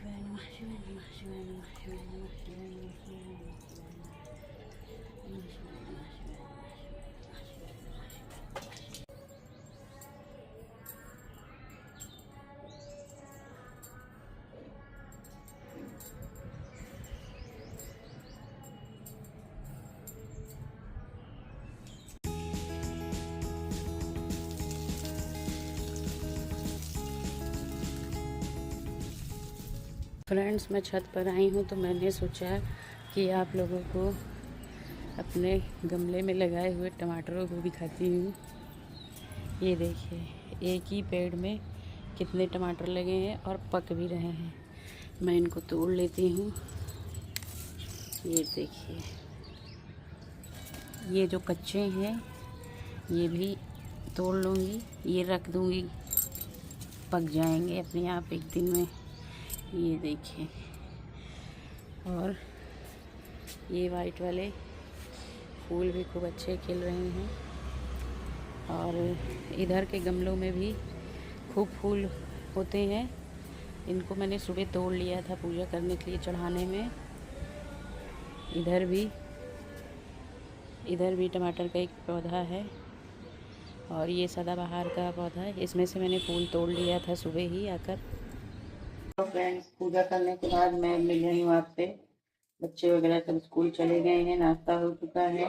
शिवाय नमः शिवाय नमः शिवाय नमः शिवाय नमः शिवाय नमः शिवाय नमः शिवाय नमः शिवाय नमः शिवाय फ्रेंड्स, मैं छत पर आई हूँ तो मैंने सोचा कि आप लोगों को अपने गमले में लगाए हुए टमाटरों को दिखाती हूँ। ये देखिए, एक ही पेड़ में कितने टमाटर लगे हैं और पक भी रहे हैं। मैं इनको तोड़ लेती हूँ। ये देखिए, ये जो कच्चे हैं ये भी तोड़ लूँगी, ये रख दूँगी, पक जाएंगे अपने आप एक दिन में। ये देखिए, और ये वाइट वाले फूल भी खूब अच्छे खिल रहे हैं। और इधर के गमलों में भी खूब फूल होते हैं। इनको मैंने सुबह तोड़ लिया था पूजा करने के लिए चढ़ाने में। इधर भी टमाटर का एक पौधा है और ये सदाबहार का पौधा है। इसमें से मैंने फूल तोड़ लिया था सुबह ही आकर। तो फ्रेंड्स, पूजा करने के बाद मैं मिल रही हूँ आपसे। बच्चे वगैरह सब स्कूल चले गए हैं, नाश्ता हो चुका है।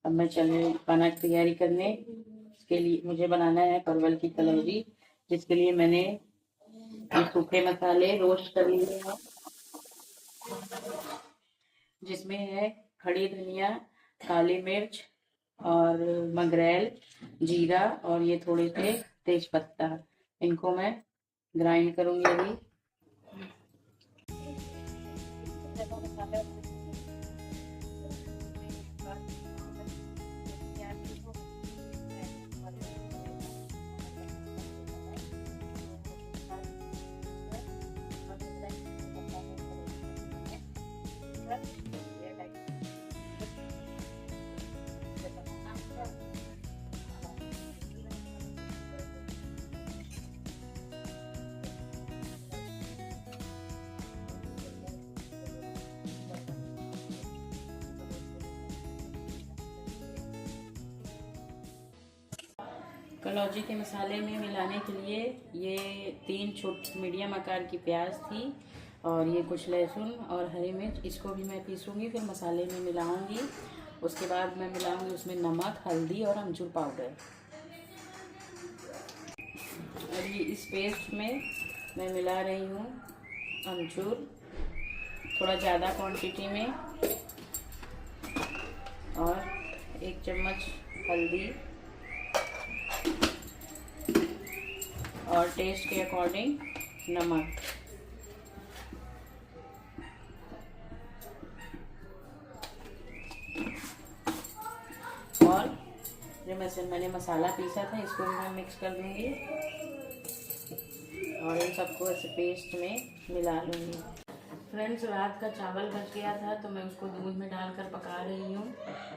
अब मैं चले खाना की तैयारी करने। इसके लिए मुझे बनाना है परवल की कलौजी, जिसके लिए मैंने ये सूखे मसाले रोस्ट कर लिए हैं, जिसमें है खड़ी धनिया, काली मिर्च और मंगरेल, जीरा और ये थोड़े से तेज पत्ता। इनको मैं ग्राइंड करूँगी अभी। कलौजी के मसाले में मिलाने के लिए ये 3 छोटी मीडियम आकार की प्याज थी और ये कुछ लहसुन और हरी मिर्च। इसको भी मैं पीसूँगी, फिर मसाले में मिलाऊंगी। उसके बाद मैं मिलाऊंगी उसमें नमक, हल्दी और अमचूर पाउडर। और ये इस पेस्ट में मैं मिला रही हूँ अमचूर थोड़ा ज़्यादा क्वांटिटी में, और 1 चम्मच हल्दी और टेस्ट के अकॉर्डिंग नमक। और जो मैंने मसाला पीसा था इसको भी मैं मिक्स कर दूंगी और इन सबको ऐसे पेस्ट में मिला लूँगी। फ्रेंड्स, रात का चावल बच गया था तो मैं उसको दूध में डालकर पका रही हूँ।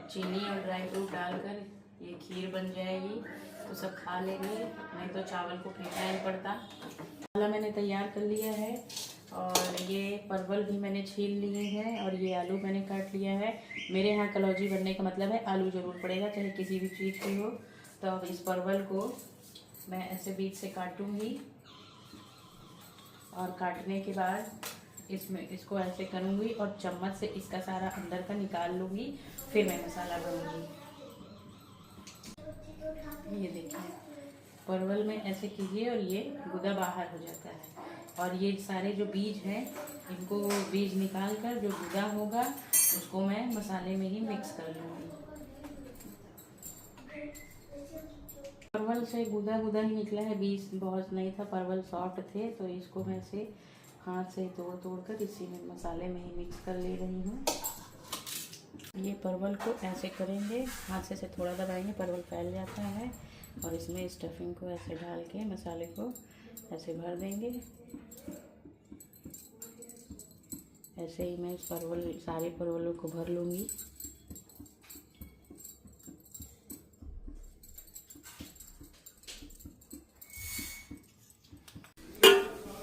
चीनी और ड्राई फ्रूट डालकर ये खीर बन जाएगी तो सब खा लेंगे, नहीं तो चावल को फेंकना नहीं पड़ता। मसाला मैंने तैयार कर लिया है और ये परवल भी मैंने छील लिए हैं और ये आलू मैंने काट लिया है। मेरे यहाँ कलौजी बनने का मतलब है आलू ज़रूर पड़ेगा, चाहे किसी भी चीज़ की हो। तो अब इस परवल को मैं ऐसे बीच से काटूँगी और काटने के बाद इसको ऐसे करूँगी और चम्मच से इसका सारा अंदर का निकाल लूँगी, फिर मैं मसाला भरूँगी। ये देखिए, परवल में ऐसे कीजिए और ये गुदा बाहर हो जाता है। और ये सारे जो बीज हैं इनको बीज निकाल कर जो गुदा होगा उसको मैं मसाले में ही मिक्स कर लूँगी। परवल से गुदा गुदा ही निकला है, बीज बहुत नहीं था, परवल सॉफ्ट थे, तो इसको मैं से हाथ से तोड़ कर इसी में मसाले में ही मिक्स कर ले रही हूँ। ये परवल को ऐसे करेंगे, हाथ से थोड़ा दबाएंगे, परवल फैल जाता है। और इसमें स्टफिंग को ऐसे डाल के मसाले को ऐसे भर देंगे। ऐसे ही मैं सारे परवलों को भर लूँगी।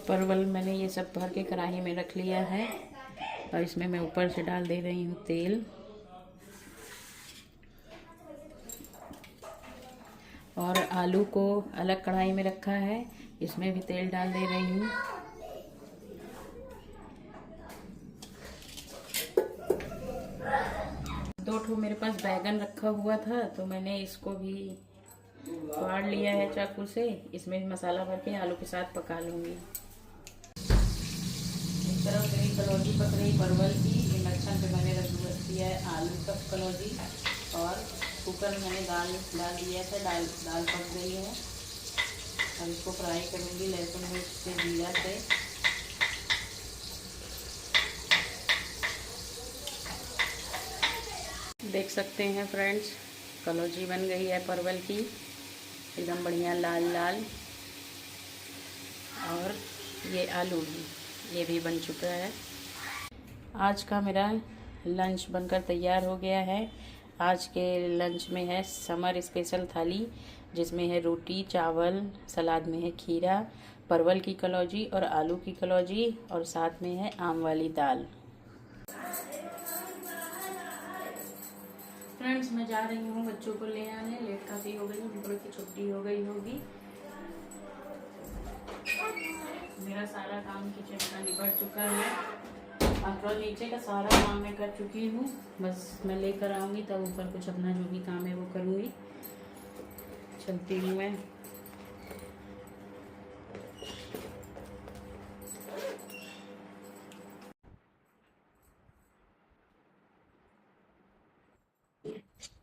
परवल परवल मैंने ये सब भर के कढ़ाई में रख लिया है और इसमें मैं ऊपर से डाल दे रही हूँ तेल। और आलू को अलग कढ़ाई में रखा है, इसमें भी तेल डाल दे रही हूँ। दो ठो मेरे पास बैगन रखा हुआ था तो मैंने इसको भी फाड़ लिया है चाकू से। इसमें मसाला भर के आलू के साथ पका लूँगी। एक तरफ मेरी कलौजी पक रही परवल की, इंडक्शन पे मैंने रख दिया है आलू का कलौजी और कुकर में मैंने दाल डाल दिया था। दाल पक गई है और इसको फ्राई करूँगी लहसुन मिर्च से, जीरा से। देख सकते हैं फ्रेंड्स, कलौजी बन गई है परवल की, एकदम बढ़िया लाल लाल। और ये आलू भी, ये भी बन चुका है। आज का मेरा लंच बनकर तैयार हो गया है। आज के लंच में है समर स्पेशल थाली, जिसमें है रोटी, चावल, सलाद में है खीरा, परवल की कलौजी और आलू की कलौजी और साथ में है आम वाली दाल। फ्रेंड्स, मैं जा रही हूँ बच्चों को ले आने, लेट काफ़ी हो गई, बड़ों की छुट्टी हो गई होगी। मेरा सारा काम किचन का निपट चुका है। और नीचे का सारा काम मैं कर चुकी हूँ, बस मैं लेकर आऊँगी तब ऊपर कुछ अपना जो भी काम है वो करूँगी। चलती हूँ मैं।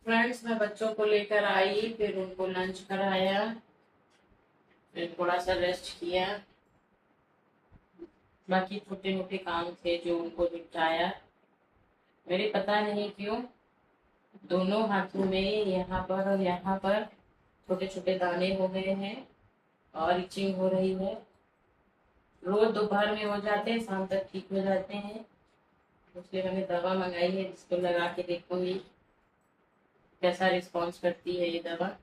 फ्रेंड्स, मैं बच्चों को लेकर आई, फिर उनको लंच कराया, फिर थोड़ा सा रेस्ट किया। बाकी छोटे मोटे काम थे जो उनको निपटाया। मेरे पता नहीं क्यों दोनों हाथों में यहाँ पर और यहाँ पर छोटे छोटे दाने हो गए हैं और इचिंग हो रही है। रोज दोपहर में हो जाते हैं, शाम तक ठीक हो जाते हैं। इसलिए मैंने दवा मंगाई है जिसको लगा के देखूंगी कैसा रिस्पॉन्स करती है ये दवा।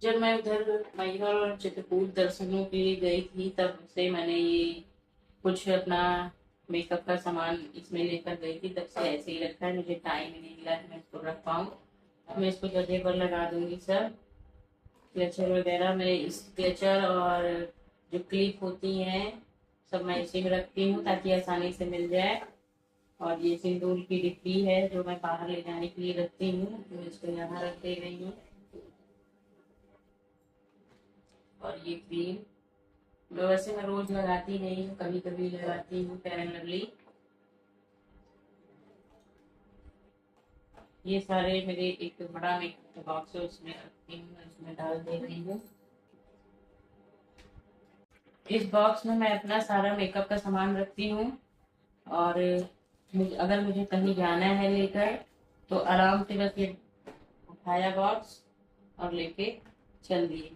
जब मैं उधर मैहर और चित्रकूट दर्शनों के लिए गई थी तब से मैंने ये कुछ अपना मेकअप का सामान इसमें लेकर गई थी, तब से ऐसे ही रखा है। मुझे टाइम ही नहीं मिला कि मैं इसको रख पाऊँ। मैं इसको जगह पर लगा दूंगी। सब क्लेचर वगैरह मैं इस क्लेचर और जो क्लिप होती हैं सब मैं इसी में रखती हूँ ताकि आसानी से मिल जाए। और ये सिंदूर की डिब्बी है जो मैं बाहर ले जाने के लिए रखती हूँ, तो इसको यहाँ रख दे रही हूँ। और ये क्रीम जो वैसे मैं रोज लगाती नहीं हूँ, कभी कभी लगाती हूँ, फेयर एंड लवली। ये सारे मेरे एक बड़ा मेकअप बॉक्स है, उसमें रखती हूँ, इसमें डाल दे रही हूँ। इस बॉक्स में मैं अपना सारा मेकअप का सामान रखती हूँ और अगर मुझे कहीं जाना है लेकर तो आराम से बस ये उठाया बॉक्स और लेके चल दिए।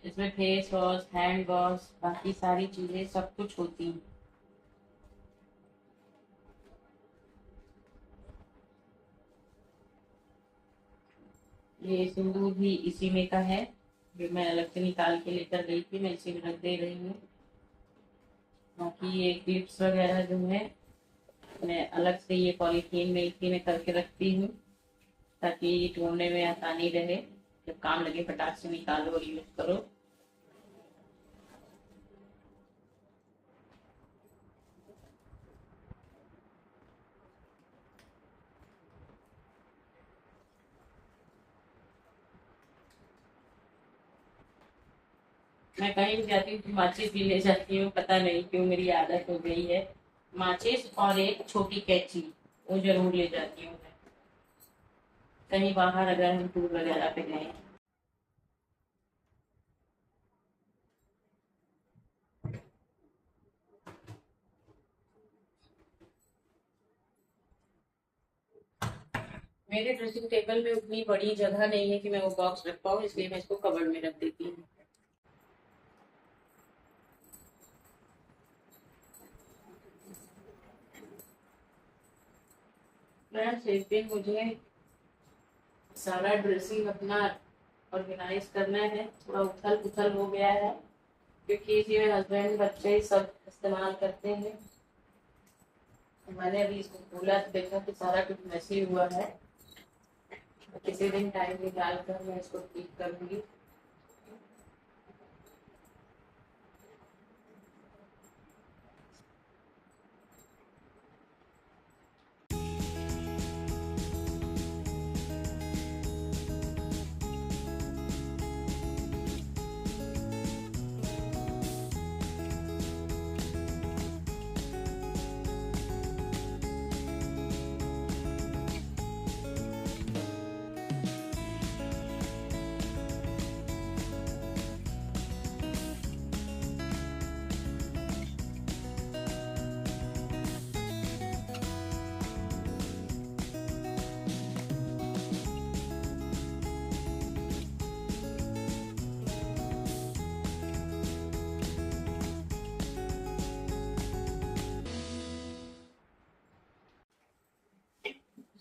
इसमें फेस वॉश, हैंड वॉश, बाकी सारी चीजें सब कुछ होती हैं। ये सिंदूर भी इसी में का है जो मैं अलग से निकाल के लेकर गई थी, मैं इसी में रख दे रही हूँ। बाकी ये क्लिप्स वगैरह जो है मैं अलग से ये पॉलीथीन में इसी में करके रखती हूँ ताकि ढूंढने में आसानी रहे। जब काम लगे फटाक से निकालो और यूज करो। मैं कहीं भी जाती हूँ तो माचिस भी ले जाती हूँ, पता नहीं क्यों मेरी आदत हो गई है। माचिस और एक छोटी कैंची वो जरूर ले जाती हूँ मैं, कहीं बाहर अगर हम टूर वगैरह पे गए। मेरे ड्रेसिंग टेबल में उतनी बड़ी जगह नहीं है कि मैं वो बॉक्स रख पाऊँ, इसलिए मैं इसको कबर्ड में रख देती हूँ। फ्रेंड्स एक दिन मुझे सारा ड्रेसिंग अपना ऑर्गेनाइज करना है, थोड़ा उथल पुथल हो गया है क्योंकि इसी में हस्बैंड बच्चे सब इस्तेमाल करते हैं। तो मैंने अभी इसको खोला तो देखा कि सारा कुछ मैसी हुआ है। तो किसी दिन टाइम निकाल कर मैं इसको ठीक करूंगी।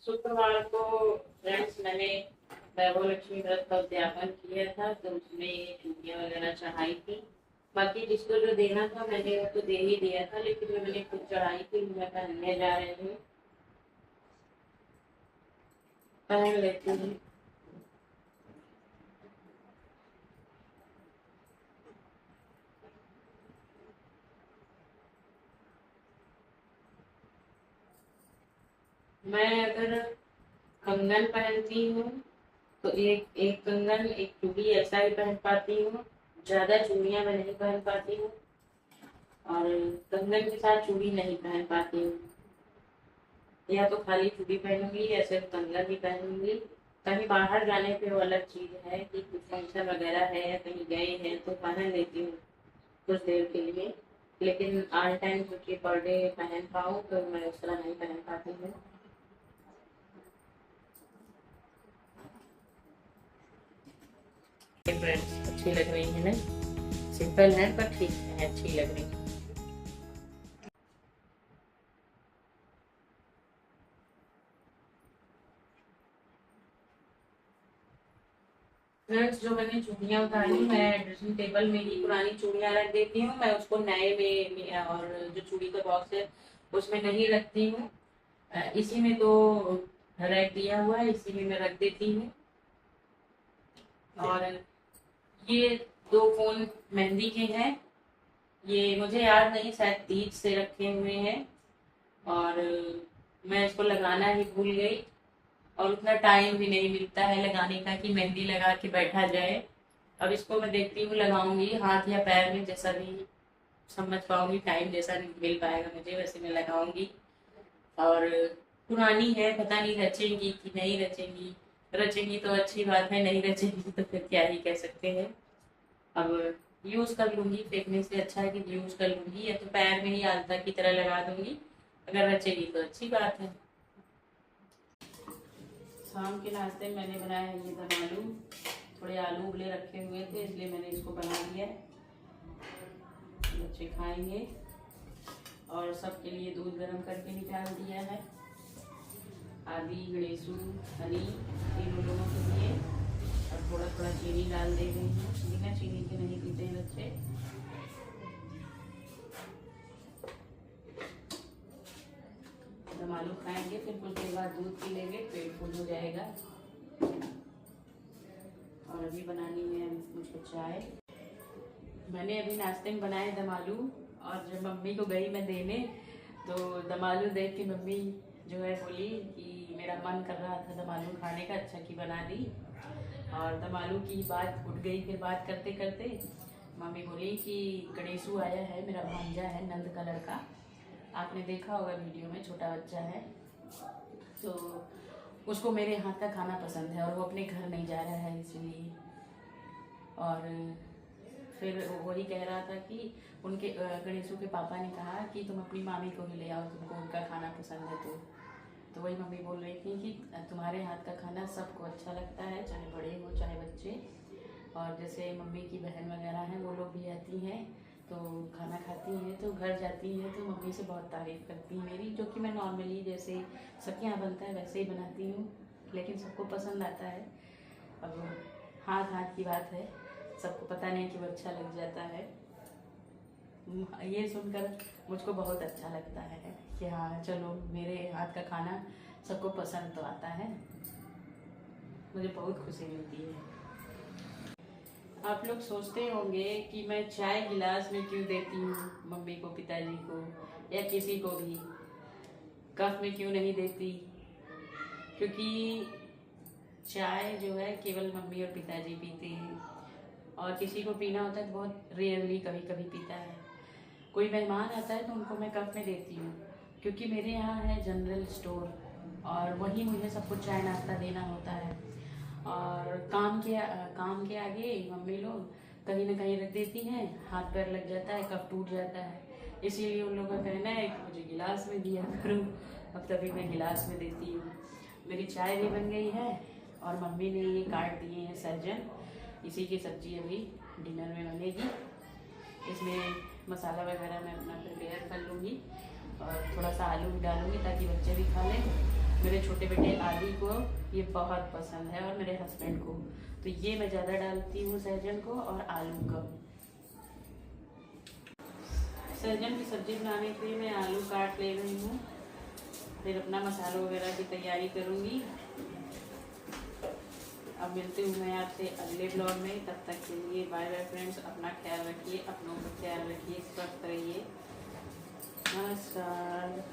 शुक्रवार को फ्रेंड्स मैंने वैभव लक्ष्मी व्रत का उद्यापन किया था, तो उसमें ये चूड़ियाँ वगैरह चढ़ाई थी। बाकी जिसको जो देना था मैंने वो तो दे ही दिया था, लेकिन जो मैंने खुद चढ़ाई थी मैं पहनने जा रही हूँ, पहन लेती हूँ। मैं अगर कंगन पहनती हूँ तो एक एक कंगन एक चूड़ी ऐसा ही पहन पाती हूँ, ज्यादा चूड़ियां मैं नहीं पहन पाती हूँ, और कंगन के साथ चूड़ी नहीं पहन पाती हूँ। या तो खाली चूड़ी पहनूंगी या सिर्फ कंगन ही पहनूंगी। कहीं बाहर जाने पे वो अलग चीज है कि कुछ फंक्शन वगैरह है या कहीं गए हैं तो पहन लेती हूँ कुछ देर के लिए, लेकिन ऑल टाइम क्योंकि पर डे पहन पाऊँ तो मैं उस तरह नहीं पहन पाती हूँ। फ्रेंड्स अच्छी लग रही है ना, सिंपल है पर ठीक है, अच्छी लग रही है। फ्रेंड्स जो मैंने चूड़ियाँ उतारी मैं ड्रेसिंग टेबल में ही पुरानी चूड़ियाँ रख देती हूँ, मैं उसको नए में और जो चूड़ी का बॉक्स है उसमें नहीं रखती हूँ। इसी में तो रैक दिया हुआ है, इसी में मैं रख देती हूँ। और ये दो फोन मेहंदी के हैं, ये मुझे याद नहीं शायद तीज से रखे हुए हैं, और मैं इसको लगाना ही भूल गई और उतना टाइम भी नहीं मिलता है लगाने का कि मेहंदी लगा के बैठा जाए। अब इसको मैं देखती हूँ लगाऊंगी हाथ या पैर में, जैसा भी समझ पाऊंगी, टाइम जैसा मिल पाएगा मुझे वैसे मैं लगाऊंगी। और पुरानी है, पता नहीं रचेंगी कि नहीं रचेंगी, रचेंगी तो अच्छी बात है, नहीं रचेंगी तो फिर क्या ही कह सकते हैं। अब यूज कर लूंगी, फेंकने से अच्छा है कि यूज कर लूंगी, या तो पैर में ही आलता की तरह लगा दूंगी, अगर रचेगी तो अच्छी बात है। शाम के नाश्ते में मैंने बनाया है ये दम आलू, थोड़े आलू उबले रखे हुए थे इसलिए मैंने इसको बना दिया, बच्चे खाएंगे। और सबके लिए दूध गर्म करके निकाल दिया है, आदि गणेशु हनी तीनों लोगों के लिए, और थोड़ा थोड़ा चीनी डाल दे रही हूँ, बिना चीनी के नहीं पीते हैं बच्चे। दम आलू खाएंगे फिर कुछ देर बाद दूध पी लेंगे, पेट फुल हो जाएगा। और अभी बनानी है मुझको चाय। मैंने अभी नाश्ते में बनाए दम आलू, और जब मम्मी को गई मैं देने तो दम आलू देख के मम्मी जो है बोली कि मेरा मन कर रहा था दम आलू खाने का, अच्छा की बना दी। और दम आलू की बात उठ गई, फिर बात करते करते मम्मी बोली कि गणेशु आया है, मेरा भांजा है नंद का लड़का, आपने देखा होगा वीडियो में, छोटा बच्चा है, तो उसको मेरे हाथ का खाना पसंद है और वो अपने घर नहीं जा रहा है इसलिए। और फिर वही कह रहा था कि उनके गणेशु के पापा ने कहा कि तुम अपनी मामी को ही ले आओ, तुमको उनका खाना पसंद है। तो वही मम्मी बोल रही थी कि तुम्हारे हाथ का खाना सबको अच्छा लगता है, चाहे बड़े हो चाहे बच्चे। और जैसे मम्मी की बहन वगैरह हैं वो लोग भी आती हैं तो खाना खाती हैं तो घर जाती हैं तो मम्मी से बहुत तारीफ़ करती हैं मेरी, जो कि मैं नॉर्मली जैसे सबके यहाँ बनता है वैसे ही बनाती हूँ, लेकिन सबको पसंद आता है। अब हाथ हाथ की बात है, सबको पता नहीं कि वो अच्छा लग जाता है। ये सुनकर मुझको बहुत अच्छा लगता है कि हाँ चलो मेरे हाथ का खाना सबको पसंद तो आता है, मुझे बहुत खुशी मिलती है। आप लोग सोचते होंगे कि मैं चाय गिलास में क्यों देती हूँ मम्मी को, पिताजी को या किसी को भी, कप में क्यों नहीं देती, क्योंकि चाय जो है केवल मम्मी और पिताजी पीते हैं और किसी को पीना होता है तो बहुत रेयरली कभी कभी पीता है। कोई मेहमान आता है तो उनको मैं कप में देती हूँ, क्योंकि मेरे यहाँ है जनरल स्टोर और वहीं मुझे सब कुछ चाय नाश्ता देना होता है। और काम के आगे मम्मी लोग कहीं ना कहीं रख देती हैं, हाथ पैर लग जाता है, कप टूट जाता है, इसीलिए उन लोगों का कहना है कि मुझे गिलास में दिया करूँ। अब तभी मैं गिलास में देती हूँ। मेरी चाय भी बन गई है और मम्मी ने ये काट दिए हैं सहजन, इसी की सब्जी अभी डिनर में बनेगी। इसमें मसाला वगैरह मैं अपना प्रिपेयर कर लूँगी और थोड़ा सा आलू भी डालूँगी ताकि बच्चे भी खा लें। मेरे छोटे बेटे आदि को ये बहुत पसंद है और मेरे हस्बैंड को, तो ये मैं ज़्यादा डालती हूँ सहजन को और आलू को। सहजन की सब्ज़ी बनाने के लिए मैं आलू काट ले रही हूँ, फिर अपना मसाला वगैरह की तैयारी करूँगी। अब मिलती हूँ मैं आपसे अगले ब्लॉग में, तब तक के लिए बाय बाय फ्रेंड्स। अपना ख्याल रखिए, अपनों का ख्याल रखिए, स्वस्थ रहिए। नमस्कार।